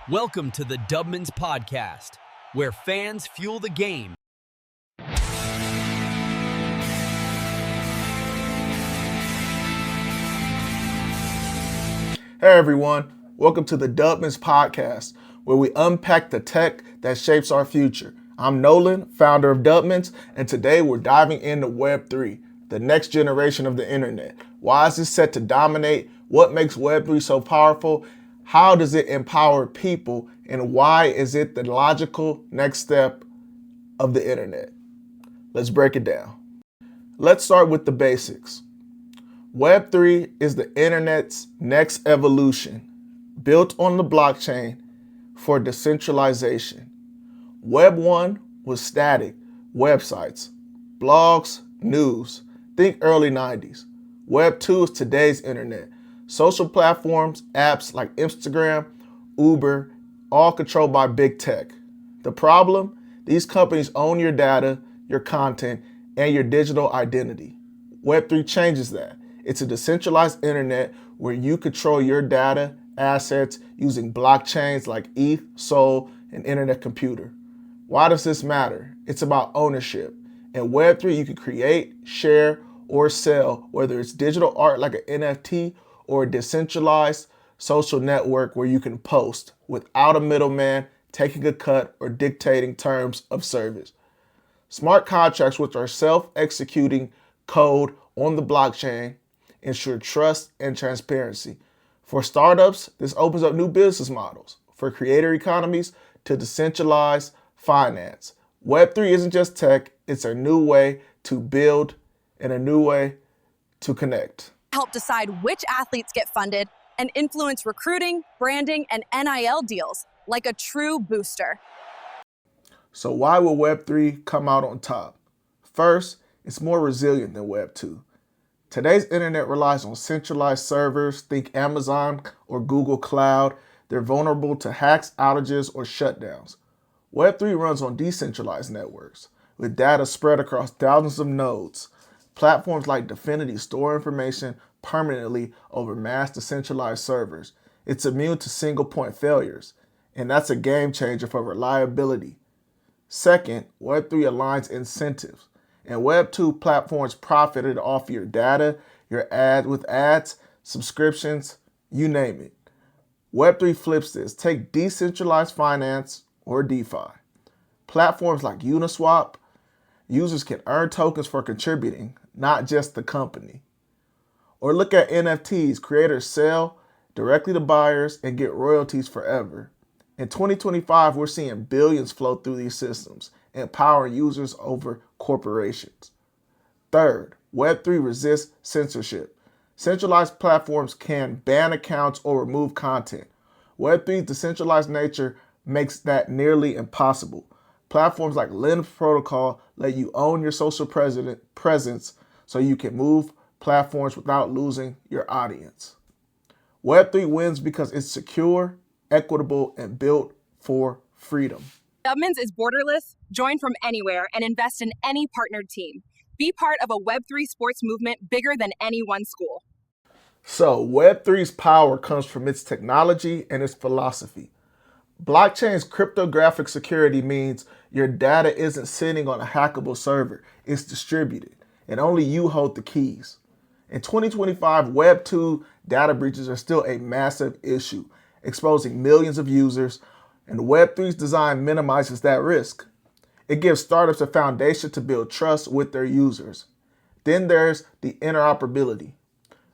Welcome to the Dubman's Podcast, where fans fuel the game. Hey everyone, welcome to the Dubman's Podcast, where we unpack the tech that shapes our future. I'm Nolan, founder of Dubman's, and today we're diving into Web3, the next generation of the internet. Why is this set to dominate? What makes Web3 so powerful? How does it empower people? And why is it the logical next step of the internet? Let's break it down. Let's start with the basics. Web3 is the internet's next evolution, built on the blockchain for decentralization. Web 1 was static, websites, blogs, news. Think early 90s. Web 2 is today's internet. Social platforms, apps like Instagram, Uber, all controlled by big tech. The problem? These companies own your data, your content, and your digital identity. Web3 changes that. It's a decentralized internet where you control your data, assets using blockchains like ETH, Sol, and Internet Computer. Why does this matter? It's about ownership. In Web3, you can create, share, or sell, whether it's digital art like an NFT or a decentralized social network where you can post without a middleman taking a cut or dictating terms of service. Smart contracts, which are self-executing code on the blockchain, ensure trust and transparency. For startups, this opens up new business models. For creator economies, to decentralize finance. Web3 isn't just tech, it's a new way to build and a new way to connect. Help decide which athletes get funded and influence recruiting, branding, and NIL deals like a true booster. So why will Web3 come out on top? First, it's more resilient than Web 2. Today's internet relies on centralized servers, think Amazon or Google Cloud. They're vulnerable to hacks, outages, or shutdowns. Web3 runs on decentralized networks with data spread across thousands of nodes. Platforms like Dfinity store information permanently over mass decentralized servers. It's immune to single point failures, and that's a game changer for reliability. Second, Web3 aligns incentives. And Web 2 platforms profited off your data, your ads, subscriptions, you name it. Web 3 flips this. Take decentralized finance or DeFi. Platforms like Uniswap, users can earn tokens for contributing, not just the company. Or look at NFTs. Creators sell directly to buyers and get royalties forever. In 2025, we're seeing billions flow through these systems, empowering users over corporations. Third, Web3 resists censorship. Centralized platforms can ban accounts or remove content. Web3's decentralized nature makes that nearly impossible. Platforms like Lens Protocol let you own your social presence so you can move platforms without losing your audience. Web3 wins because it's secure, equitable, and built for freedom. Dubman's is borderless, join from anywhere, and invest in any partnered team. Be part of a Web3 sports movement bigger than any one school. So Web3's power comes from its technology and its philosophy. Blockchain's cryptographic security means your data isn't sitting on a hackable server. It's distributed, and only you hold the keys. In 2025, Web 2 data breaches are still a massive issue, exposing millions of users, and Web3's design minimizes that risk. It gives startups a foundation to build trust with their users. Then there's the interoperability.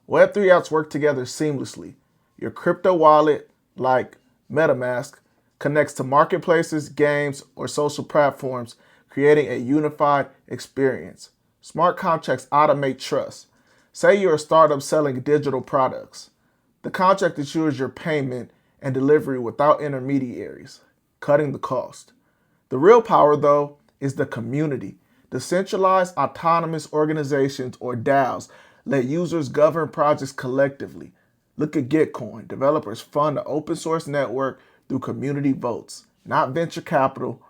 Web3 apps work together seamlessly. Your crypto wallet, like MetaMask, connects to marketplaces, games, or social platforms, creating a unified experience. Smart contracts automate trust. Say you're a startup selling digital products. The contract ensures your payment and delivery without intermediaries, cutting the cost. The real power, though, is the community. Decentralized autonomous organizations, or DAOs, let users govern projects collectively. Look at Gitcoin. Developers fund an open source network through community votes, not venture capital.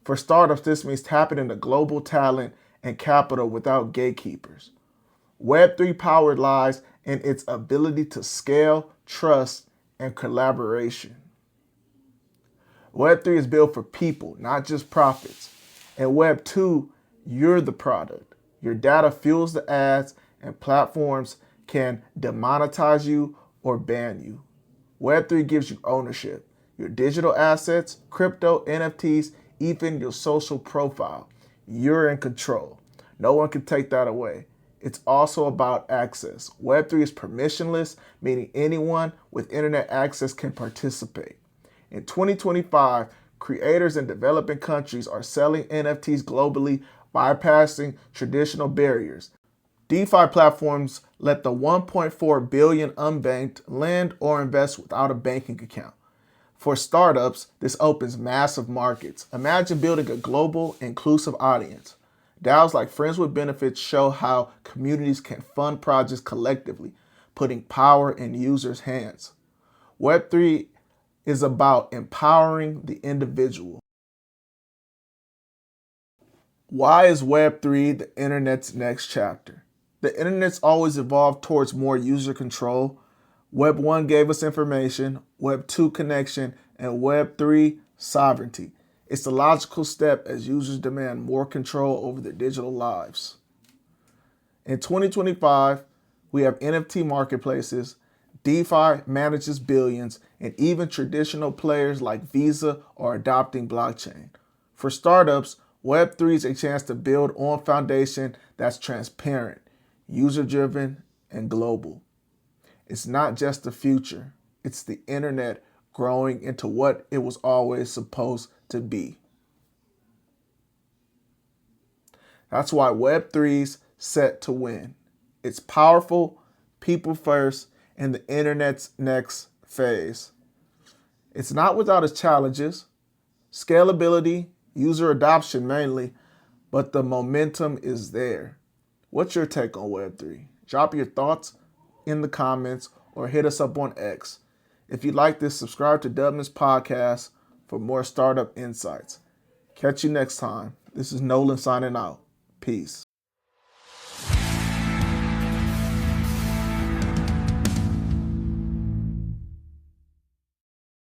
For startups, this means tapping into global talent and capital without gatekeepers. Web3 power lies in its ability to scale, trust, and collaboration. Web3 is built for people, not just profits. And Web2, you're the product. Your data fuels the ads, and platforms can demonetize you or ban you. Web3 gives you ownership. Your digital assets, crypto, NFTs, even your social profile. You're in control. No one can take that away. It's also about access. Web3 is permissionless, meaning anyone with internet access can participate. In 2025, creators in developing countries are selling NFTs globally, bypassing traditional barriers. DeFi platforms let the 1.4 billion unbanked lend or invest without a banking account. For startups, this opens massive markets. Imagine building a global, inclusive audience. DAOs like Friends with Benefits show how communities can fund projects collectively, putting power in users' hands. Web3 is about empowering the individual. Why is Web3 the internet's next chapter? The internet's always evolved towards more user control. Web 1 gave us information, Web 2 connection, and Web 3 sovereignty. It's the logical step as users demand more control over their digital lives. In 2025, we have NFT marketplaces, DeFi manages billions, and even traditional players like Visa are adopting blockchain. For startups, Web3 is a chance to build on a foundation that's transparent, user-driven, and global. It's not just the future, it's the internet growing into what it was always supposed to be. That's why Web3's set to win. It's powerful, people first, and the internet's next phase. It's not without its challenges, scalability, user adoption mainly, but the momentum is there. What's your take on Web3? Drop your thoughts in the comments or hit us up on X. If you like this, subscribe to Dubman's Podcast for more startup insights. Catch you next time. This is Nolan signing out. Peace.